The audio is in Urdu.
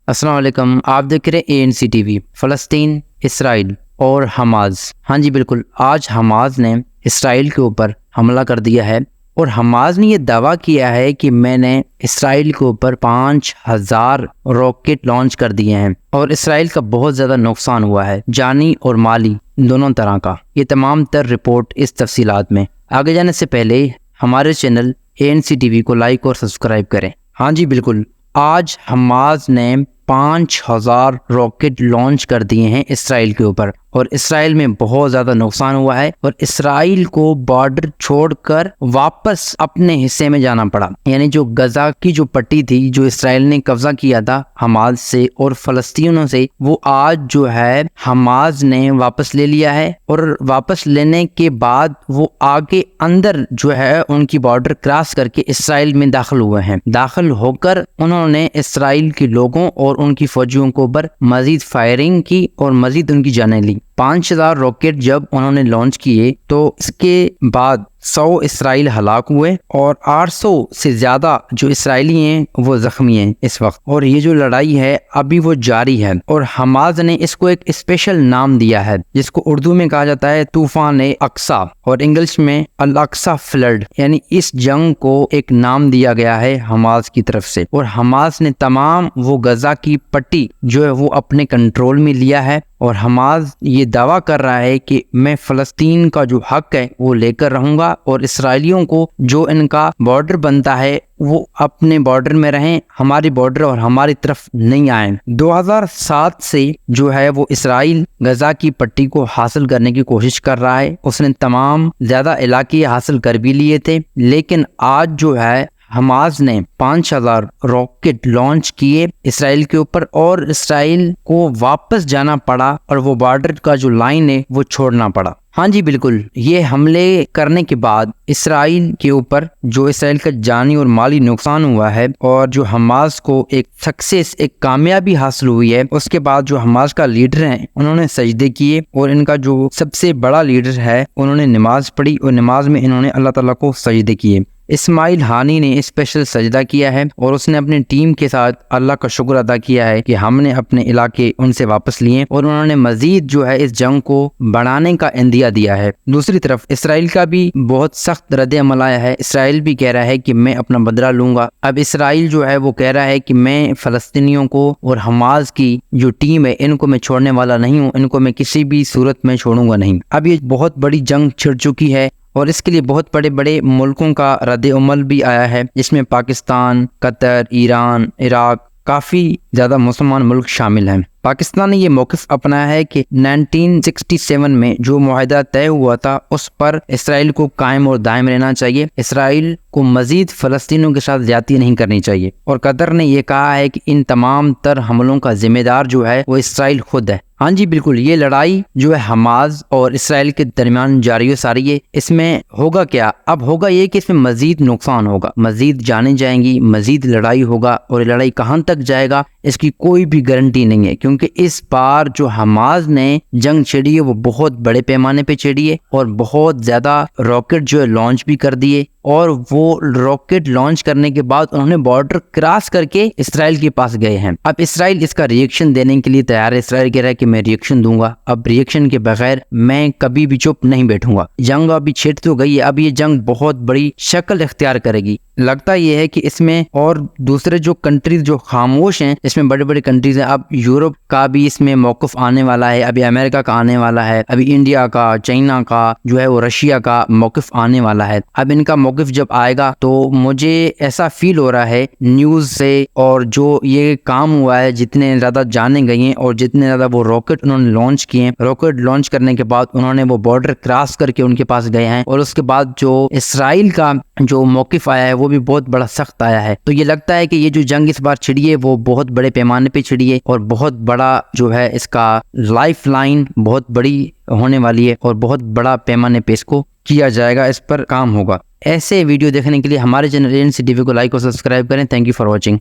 السلام علیکم، آپ دیکھ رہے ہیں ANC TV۔ فلسطین، اسرائیل اور حماس۔ ہاں جی بالکل، آج حماس نے اسرائیل کے اوپر حملہ کر دیا ہے اور حماس نے یہ دعویٰ کیا ہے کہ میں نے اسرائیل کے اوپر 5000 راکٹ لانچ کر دیے ہیں اور اسرائیل کا بہت زیادہ نقصان ہوا ہے، جانی اور مالی دونوں طرح کا۔ یہ تمام تر رپورٹ اس تفصیلات میں آگے جانے سے پہلے ہمارے چینل ANC TV کو لائک اور سبسکرائب کریں۔ ہاں جی بالکل، آج حماس نے 5000 راکٹ لانچ کر دیے ہیں اسرائیل کے اوپر اور اسرائیل میں بہت زیادہ نقصان ہوا ہے اور اسرائیل کو بارڈر چھوڑ کر واپس اپنے حصے میں جانا پڑا، یعنی جو غزہ کی جو پٹی تھی جو اسرائیل نے قبضہ کیا تھا حماس سے اور فلسطینیوں سے، وہ آج جو ہے حماس نے واپس لے لیا ہے اور واپس لینے کے بعد وہ آگے اندر جو ہے ان کی بارڈر کراس کر کے اسرائیل میں داخل ہوئے ہیں۔ داخل ہو کر انہوں نے اسرائیل کے لوگوں اور ان کی فوجیوں کے اوپر مزید فائرنگ کی اور مزید ان کی جانیں لی۔ 5000 راکٹ جب انہوں نے لانچ کیے تو اس کے بعد 100 اسرائیل ہلاک ہوئے اور 800 سے زیادہ جو اسرائیلی ہیں وہ زخمی ہیں اس وقت، اور یہ جو لڑائی ہے ابھی وہ جاری ہے اور حماس نے اس کو ایک اسپیشل نام دیا ہے جس کو اردو میں کہا جاتا ہے طوفان اقصی اور انگلش میں الاقصی فلڈ، یعنی اس جنگ کو ایک نام دیا گیا ہے حماس کی طرف سے، اور حماس نے تمام وہ غزہ کی پٹی جو ہے وہ اپنے کنٹرول میں لیا ہے اور حماس یہ دعویٰ کر رہا ہے کہ میں فلسطین کا جو حق ہے وہ لے کر رہوں گا اور اسرائیلیوں کو جو ان کا بارڈر بنتا ہے وہ اپنے بارڈر میں رہیں، ہماری بارڈر اور ہماری طرف نہیں آئیں۔ 2007 سے جو ہے وہ اسرائیل غزہ کی پٹی کو حاصل کرنے کی کوشش کر رہا ہے، اس نے تمام زیادہ علاقے حاصل کر بھی لیے تھے، لیکن آج جو ہے حماس نے 5000 راکٹ لانچ کیے اسرائیل کے اوپر اور اسرائیل کو واپس جانا پڑا اور وہ بارڈر کا جو لائن ہے وہ چھوڑنا پڑا۔ ہاں جی بالکل، یہ حملے کرنے کے بعد اسرائیل کے اوپر جو اسرائیل کا جانی اور مالی نقصان ہوا ہے اور جو حماس کو ایک سکسیس، ایک کامیابی حاصل ہوئی ہے، اس کے بعد جو حماس کا لیڈر ہیں انہوں نے سجدے کیے اور ان کا جو سب سے بڑا لیڈر ہے انہوں نے نماز پڑھی اور نماز میں انہوں نے اللہ تعالیٰ کو سجدے کیے۔ اسماعیل ہانی نے اسپیشل سجدہ کیا ہے اور اس نے اپنی ٹیم کے ساتھ اللہ کا شکر ادا کیا ہے کہ ہم نے اپنے علاقے ان سے واپس لیے اور انہوں نے مزید جو ہے اس جنگ کو بڑھانے کا عندیہ دیا ہے۔ دوسری طرف اسرائیل کا بھی بہت سخت رد عمل آیا ہے، اسرائیل بھی کہہ رہا ہے کہ میں اپنا بدلہ لوں گا۔ اب اسرائیل جو ہے وہ کہہ رہا ہے کہ میں فلسطینیوں کو اور حماس کی جو ٹیم ہے ان کو میں چھوڑنے والا نہیں ہوں، ان کو میں کسی بھی صورت میں چھوڑوں گا نہیں۔ اب یہ بہت بڑی جنگ چھڑ چکی ہے اور اس کے لیے بہت بڑے بڑے ملکوں کا رد عمل بھی آیا ہے، جس میں پاکستان، قطر، ایران، عراق، کافی زیادہ مسلمان ملک شامل ہیں۔ پاکستان نے یہ موقف اپنایا ہے کہ 1967 میں جو معاہدہ طے ہوا تھا اس پر اسرائیل کو قائم اور دائم رہنا چاہیے، اسرائیل کو مزید فلسطینیوں کے ساتھ زیادتی نہیں کرنی چاہیے، اور قطر نے یہ کہا ہے کہ ان تمام تر حملوں کا ذمہ دار جو ہے وہ اسرائیل خود ہے۔ ہاں جی بالکل، یہ لڑائی جو ہے حماس اور اسرائیل کے درمیان جاری و ساری ہے۔ اس میں ہوگا کیا؟ اب ہوگا یہ کہ اس میں مزید نقصان ہوگا، مزید جانیں جائیں گی، مزید لڑائی ہوگا، اور یہ لڑائی کہاں تک جائے گا اس کی کوئی بھی گارنٹی نہیں ہے، کیونکہ اس بار جو حماس نے جنگ چھیڑی ہے وہ بہت بڑے پیمانے پہ چھیڑی ہے اور بہت زیادہ راکٹ جو ہے لانچ بھی کر دیے، اور وہ راکٹ لانچ کرنے کے بعد انہوں نے بارڈر کراس کر کے اسرائیل کے پاس گئے ہیں۔ اب اسرائیل اس کا ریئیکشن دینے کے لیے تیار ہے، اسرائیل کہہ رہا ہے کہ میں ریئیکشن دوں گا، اب ریئیکشن کے بغیر میں کبھی بھی چپ نہیں بیٹھوں گا۔ جنگ ابھی چھٹ تو گئی ہے، اب یہ جنگ بہت بڑی شکل اختیار کرے گی۔ لگتا یہ ہے کہ اس میں اور دوسرے جو کنٹریز جو خاموش ہیں، اس میں بڑے بڑے کنٹریز ہیں، اب یورپ کا بھی اس میں موقف آنے والا ہے، ابھی امریکہ کا آنے والا ہے، ابھی انڈیا کا، چائنا کا جو ہے وہ رشیا کا موقف آنے والا ہے۔ اب ان کا موقف جب آئے گا تو مجھے ایسا فیل ہو رہا ہے نیوز سے اور جو یہ کام ہوا ہے، جتنے زیادہ جانے گئی ہیں اور جتنے زیادہ وہ راکٹ انہوں نے لانچ کیے ہیں، راکٹ لانچ کرنے کے بعد انہوں نے وہ بارڈر کراس کر کے ان کے پاس گئے ہیں، اور اس کے بعد جو اسرائیل کا جو موقف آیا ہے وہ بھی بہت بڑا سخت آیا ہے۔ تو یہ لگتا ہے کہ یہ جو جنگ اس بار چھڑی ہے وہ بہت بڑے پیمانے پہ چھڑی ہے اور بہت بڑا جو ہے اس کا لائف لائن بہت بڑی ہونے والی ہے اور بہت بڑا پیمانے پہ اس کو کیا جائے گا، اس پر کام ہوگا۔ ایسے ویڈیو دیکھنے کے لیے ہمارے چینل ANC TV کو لائک اور سبسکرائب کریں۔ Thank you for watching.